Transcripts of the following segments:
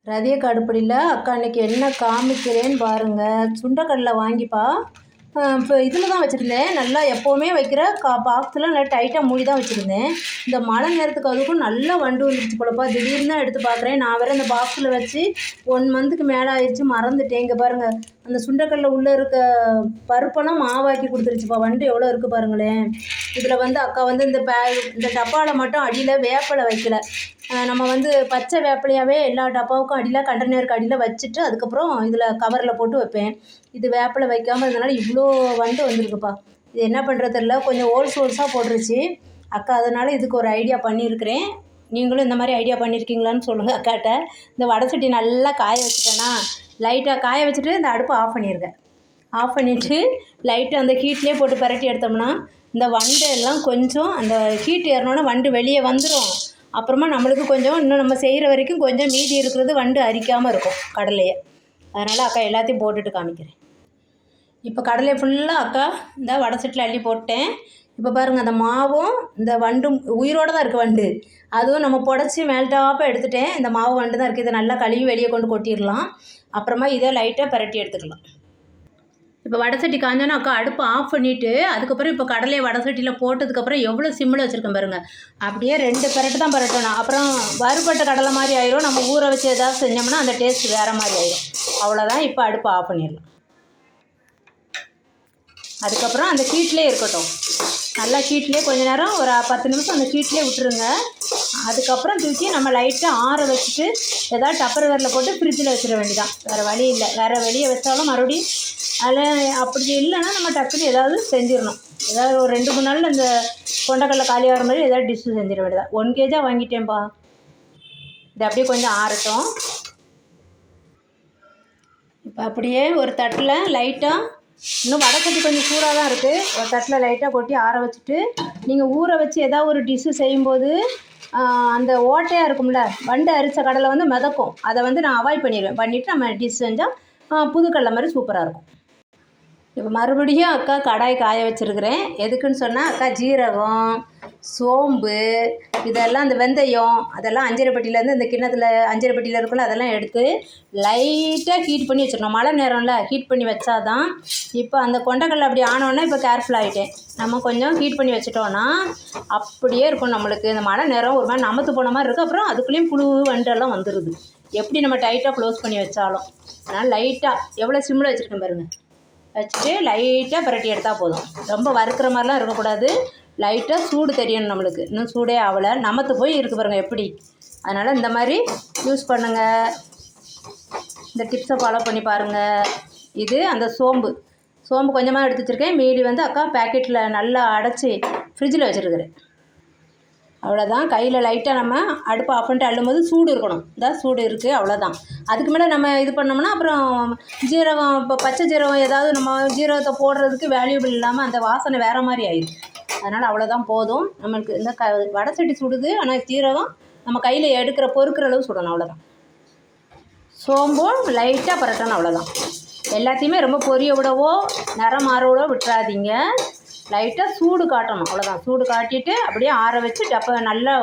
ரதிய கடுப்படியில் அக்கா அன்றைக்கி என்ன காமிக்கிறேன்னு பாருங்கள். சுண்டக்கடலை வாங்கிப்பா. இப்போ இதில் தான் வச்சுருந்தேன். நல்லா எப்போவுமே வைக்கிற பாக்ஸில் நல்லா டைட்டாக மூடி தான் வச்சுருந்தேன். இந்த மழை நேரத்துக்கு அதுக்கும் நல்லா வண்டு வந்துருச்சு போலப்பா. திடீர்னு தான் எடுத்து பார்க்குறேன். நான் வேறு இந்த பாக்ஸில் வச்சு 1 மந்த்துக்கு மேலே ஆயிடுச்சு, மறந்துட்டேன். இங்கே பாருங்கள், அந்த சுண்டக்கடலை உள்ளே இருக்க பருப்பெல்லாம் மாவாக்கி கொடுத்துருச்சுப்பா. வண்டு எவ்வளோ இருக்குது பாருங்களேன். இதில் வந்து அக்கா வந்து இந்த டப்பாவில் மட்டும் அடியில் வேப்பிலை வைக்கல. நம்ம வந்து பச்சை வேப்பிலையாகவே எல்லா டப்பாவுக்கும் அடியில் கண்டெய்னருக்கு அடியில் வச்சுட்டு அதுக்கப்புறம் இதில் கவரில் போட்டு வைப்பேன். இது வேப்பிலை வைக்காமல் இருந்தனால இவ்வளோ வண்டு வந்திருக்குப்பா. இது என்ன பண்ணுறது தெரியல, கொஞ்சம் ஹோல்ஸாக போட்டுருச்சு அக்கா. அதனால் இதுக்கு ஒரு ஐடியா பண்ணியிருக்கிறேன். நீங்களும் இந்த மாதிரி ஐடியா பண்ணியிருக்கீங்களான்னு சொல்லுங்கள் அக்காட்ட. இந்த வடை சட்டி நல்லா காய வச்சுட்டேன்னா, லைட்டாக காய வச்சுட்டு இந்த அடுப்பை ஆஃப் பண்ணியிருக்கேன். ஆஃப் பண்ணிவிட்டு லைட்டாக அந்த ஹீட்லேயே போட்டு பரட்டி எடுத்தோம்னா இந்த வண்டு எல்லாம் கொஞ்சம் அந்த ஹீட் ஏறினோன்னா வண்டு வெளியே வந்துடும். அப்புறமா நம்மளுக்கு கொஞ்சம் இன்னும் நம்ம செய்கிற வரைக்கும் கொஞ்சம் மீதி இருக்கிறது வண்டு அரிக்காமல் இருக்கும் கடலையை. அதனால் அக்கா எல்லாத்தையும் போட்டுட்டு காமிக்கிறேன். இப்போ கடலையை ஃபுல்லாக அக்கா இந்த வடை சட்டியில் அள்ளி போட்டேன். இப்போ பாருங்கள், அந்த மாவும் இந்த வண்டும் உயிரோடு தான் இருக்குது வண்டு. அதுவும் நம்ம புடச்சி மேல்டாப்பாக எடுத்துட்டேன். இந்த மாவு வண்டு தான் இருக்குது. இதை நல்லா கழுவி வெளியே கொண்டு கொட்டிடலாம். அப்புறமா இதை லைட்டாக பரட்டி எடுத்துக்கலாம். இப்போ வடை சட்டி காஞ்சோன்னா அக்கா அடுப்பு ஆஃப் பண்ணிவிட்டு அதுக்கப்புறம் இப்போ கடலையை வடை சட்டியில் போட்டதுக்கப்புறம் எவ்வளோ சிம்மில் வச்சுருக்கேன் பாருங்கள். அப்படியே 2 பரட்டு தான் பரட்டணும். அப்புறம் வறுபட்ட கடலை மாதிரி ஆயிரும். நம்ம ஊற வச்சு ஏதாவது செஞ்சோம்னா அந்த டேஸ்ட் வேறு மாதிரி ஆயிடும். அவ்வளோதான். இப்போ அடுப்பு ஆஃப் பண்ணிடலாம். அதுக்கப்புறம் அந்த ஹீட்லேயே இருக்கட்டும். நல்லா ஹீட்லேயே கொஞ்ச நேரம் ஒரு 10 நிமிஷம் அந்த ஹீட்லேயே விட்டுருங்க. அதுக்கப்புறம் தூக்கி நம்ம லைட்டாக ஆற வச்சுட்டு ஏதாவது டப்பர்வேரில் போட்டு ஃப்ரிட்ஜில் வச்சிட வேண்டியதான். வேறு வழி இல்லை. வேறு வெளியே வச்சாலும் மறுபடியும் அதில் அப்படி இல்லைன்னா நம்ம டக்குன்னு ஏதாவது செஞ்சிடணும். ஏதாவது ஒரு 2-3 நாளில் இந்த கொண்டக்கடலை காலியாகிற மாதிரி ஏதாவது டிஷ்ஷு செஞ்சிட வேண்டியதான். 1 kg வாங்கிட்டேன்ப்பா. இது அப்படியே கொஞ்சம் ஆறட்டும். இப்போ அப்படியே ஒரு தட்டில் லைட்டாக, இன்னும் வடை சட்டி கொஞ்சம் சூடாக தான் இருக்குது, ஒரு தட்டில் லைட்டாக கொட்டி ஆற வச்சுட்டு நீங்கள் ஊற வச்சு ஏதாவது ஒரு டிஷ்ஷு செய்யும்போது அந்த ஓட்டையாக இருக்கும்ல, வண்டு அரிச்ச கடலை வந்து மிதக்கும். அதை வந்து நான் அவாய்ட் பண்ணிடுவேன். பண்ணிவிட்டு நம்ம டிஷ் செஞ்சால் புதுக்கடலை மாதிரி சூப்பராக இருக்கும். இப்போ மறுபடியும் அக்கா கடாய் காய வச்சுருக்கிறேன். எதுக்குன்னு சொன்னால் அக்கா ஜீரகம், சோம்பு, இதெல்லாம் அந்த வெந்தயம் அதெல்லாம் அஞ்சரைப்பட்டியிலேருந்து இந்த கிண்ணத்தில் அஞ்சரைப்பட்டியில் இருக்குல்ல அதெல்லாம் எடுத்து லைட்டாக ஹீட் பண்ணி வச்சிடணும். மழை நேரம்ல ஹீட் பண்ணி வச்சாதான். இப்போ அந்த கொண்டக்கடலை அப்படி ஆனோன்னா இப்போ கேர்ஃபுல் ஆகிட்டேன். நம்ம கொஞ்சம் ஹீட் பண்ணி வச்சிட்டோன்னா அப்படியே இருக்கும். நம்மளுக்கு இந்த மழை நேரம் ஒரு மாதிரி நமத்து போன மாதிரி இருக்குது. அப்புறம் அதுக்குள்ளேயும் புழு வண்டெல்லாம் வந்துடுது, எப்படி நம்ம டைட்டாக க்ளோஸ் பண்ணி வச்சாலும். அதனால் லைட்டாக எவ்வளோ சிம்மில் வச்சுருக்கேன் பாருங்கள். வச்சுட்டு லைட்டாக பரட்டி எடுத்தால் போதும். ரொம்ப வறுக்கிற மாதிரிலாம் இருக்கக்கூடாது. லைட்டாக சூடு தெரியணும். நம்மளுக்கு இன்னும் சூடே ஆகலை, நமத்து போய் இருக்குது பாருங்கள் எப்படி. அதனால் இந்த மாதிரி யூஸ் பண்ணுங்கள். இந்த டிப்ஸை ஃபாலோ பண்ணி பாருங்கள். இது அந்த சோம்பு கொஞ்சமாக எடுத்து வச்சுருக்கேன். மீதி வந்து அக்கா பேக்கெட்டில் நல்லா அடைச்சி ஃப்ரிட்ஜில் வச்சுருக்கிறேன். அவ்வளோதான். கையில் லைட்டாக நம்ம அடுப்பை ஆஃப் பண்ணிட்டு அள்ளும்போது சூடு இருக்கணும். இதான் சூடு இருக்குது, அவ்வளோதான். அதுக்கு மேலே நம்ம இது பண்ணோம்னா அப்புறம் ஜீரகம், இப்போ பச்சை ஜீரகம் ஏதாவது நம்ம ஜீரகத்தை போடுறதுக்கு வேல்யூபிள் இல்லாமல் அந்த வாசனை வேறு மாதிரி ஆயிடும். அதனால் அவ்வளோதான் போதும். நம்மளுக்கு இந்த வடை சட்டி சுடுது, ஆனால் ஜீரகம் நம்ம கையில் எடுக்கிற பொறுக்கிற அளவு சுடணும். அவ்வளோதான். சோம்பும் லைட்டாக பரட்டணும். அவ்வளோதான். எல்லாத்தையுமே ரொம்ப பொரிய விடவோ நிறம் மாற விடவோ விட்டுறாதீங்க. லைட்டாக சூடு காட்டணும். அவ்வளோதான். சூடு காட்டிட்டு அப்படியே ஆற வச்சு டப்பை நல்லா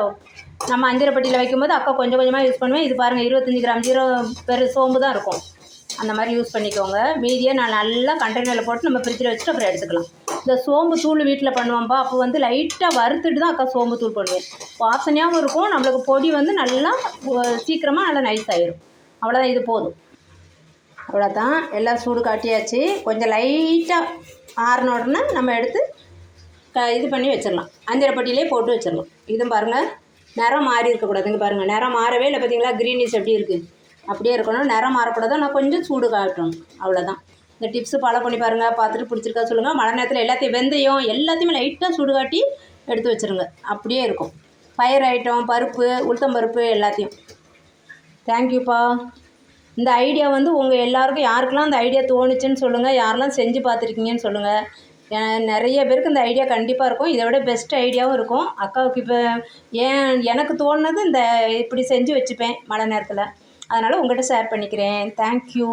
நம்ம அஞ்சரைப்பட்டியில் வைக்கும்போது அக்கா கொஞ்சம் கொஞ்சமாக யூஸ் பண்ணுவேன். இது பாருங்கள், 25 கிராம் ஜீரோ சோம்பு தான் இருக்கும். அந்த மாதிரி யூஸ் பண்ணிக்கோங்க. மீதியை நான் நல்லா கண்டெய்னரில் போட்டு நம்ம ஃப்ரிட்ஜில் வச்சுட்டு அப்புறம் எடுத்துக்கலாம். இந்த சோம்பு தூள் வீட்டில் பண்ணுவோம்ப்பா. அப்போ வந்து லைட்டாக வறுத்துட்டு தான் அக்கா சோம்பு தூள் பண்ணுவேன். வாசனையாகவும் இருக்கும். நம்மளுக்கு பொடி வந்து நல்லா சீக்கிரமாக நல்லா நைஸ் ஆகிடும். அவ்வளோதான். இது போதும். அவ்வளோதான். எல்லாம் சூடு காட்டியாச்சு. கொஞ்சம் லைட்டாக ஆறின உடனே நம்ம எடுத்து இது பண்ணி வச்சிடலாம். அஞ்சரைப்பட்டியிலே போட்டு வச்சிடலாம். இதுவும் பாருங்கள், நிறம் மாறி இருக்கக்கூடாது. இங்கே பாருங்கள், நிறம் மாறவே இல்லை. பார்த்தீங்களா க்ரீனிஷ் எப்படி இருக்குது, அப்படியே இருக்கணும். நிறம் மாறக்கூடாது. நான் கொஞ்சம் சூடு காட்டணும். அவ்வளோதான். இந்த டிப்ஸு ஃபாலோ பண்ணி பாருங்கள். பார்த்துட்டு பிடிச்சிருக்கா சொல்லுங்கள். மழை நேரத்தில் எல்லாத்தையும் வெந்தயம் எல்லாத்தையுமே லைட்டாக சூடு காட்டி எடுத்து வச்சுருங்க. அப்படியே இருக்கும். பயிர் ஐட்டம், பருப்பு, உளுத்தம்பருப்பு எல்லாத்தையும். தேங்க்யூப்பா. இந்த ஐடியா வந்து உங்கள் எல்லாருக்கும் யாருக்கெல்லாம் அந்த ஐடியா தோணுச்சுன்னு சொல்லுங்கள். யாரெல்லாம் செஞ்சு பார்த்துருக்கீங்கன்னு சொல்லுங்கள். நிறைய பேருக்கு இந்த ஐடியா கண்டிப்பாக இருக்கும். இதை விட பெஸ்ட் ஐடியாவும் இருக்கும். அக்காவுக்கு இப்போ எனக்கு தோணுனது இப்படி செஞ்சு வச்சுப்பேன் மழை நேரத்தில். அதனால் உங்கள்கிட்ட ஷேர் பண்ணிக்கிறேன். தேங்க்யூ.